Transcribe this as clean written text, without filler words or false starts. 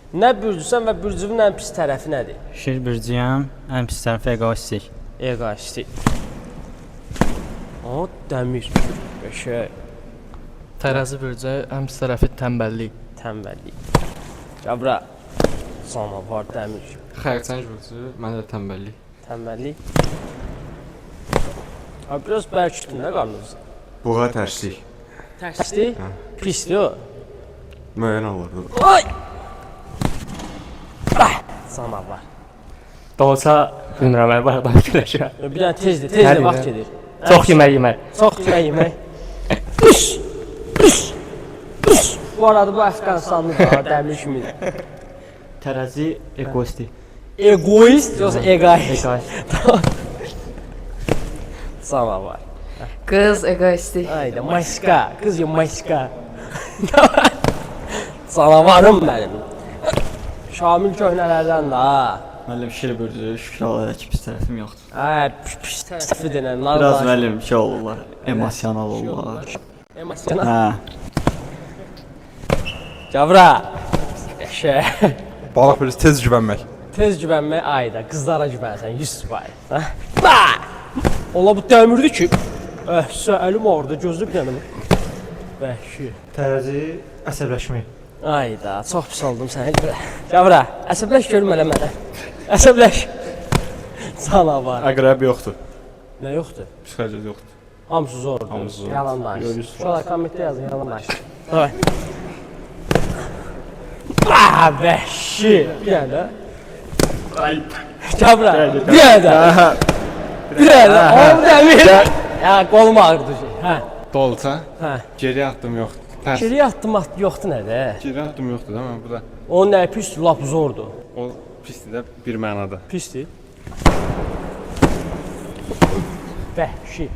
Nə bürcüsən və bürcünün ən pis tərəfi nədir? Şir bürcüyəm, ən pis tərəfi egoistik. Egoistik. O, dəmir. Qəşəng. Tərəzi bürcü ən pis tərəfi tənbəllik. Tənbəllik. Cabra. Sana var dəmir. Xərçəng bürcü, məndə tənbəllik. Tənbəllik. Abi, biraz bərkitdin də qarnınızı. Buğa tərslik. Tərsdir? Pisdir o. Müəyyən olurdu. Ay! Sana var. Dolsa, bilmirəm, mən bayaqdan fikirləşirəm. Bir dənə tezdir, vaxt gedir. Çox yemək. Çox yemək. Bu arada bu Əfqanistanlı da dəmir kimidir. Tərəzi egoistik. Egoist yoxsa egoist? Sana var. Qız egoistik. Hayda, maşka. Qız yok, maşka. Canavarım mənim. Şamil köhnələrdən də ha. Müəllim şir bürcü, şükür Allah'a ki pis tərəfim yoxdur. Pis tərəfi denən. Biraz müəllim şey olurlar, emosional olurlar. Emosional. Hə. Gavra. Qəşəng. Balıq birisi tez güvənmək. Tez güvənmək ayda. Qızlara güvənsən 100%. Ha? Ola bu dəmirdi ki. Əlim orada gözlü bir dənə. Vəhşi. Tərəzi əsəbləşmək. Ayda, çox pis oldum sənə görə. Gavra, əsəbləş görüm mənə. Əsəbləş. Sana var. Əqrəb yoxdur. Nə yoxdur? Psixoloji yoxdur. Hamısı zordur. Hamısı zor. Yalan danışır. Şurada kommentdə yazın, yalan danışır. Davay. Vəhşi. Bir dənə. Gavra, bir dənə. Bir dənə. Oğlum dəmir. Ya, qolum ağrıdı. Hə. Dolsa, Hə. geri atdım yoxdur. Tərs. Geri atdım yoxdur nədə? Geri atdım yoxdur, değil mi? Bu da Onun nə pis, lap zordur. o pisdir də bir mənada. Pisdir. Vəhşi.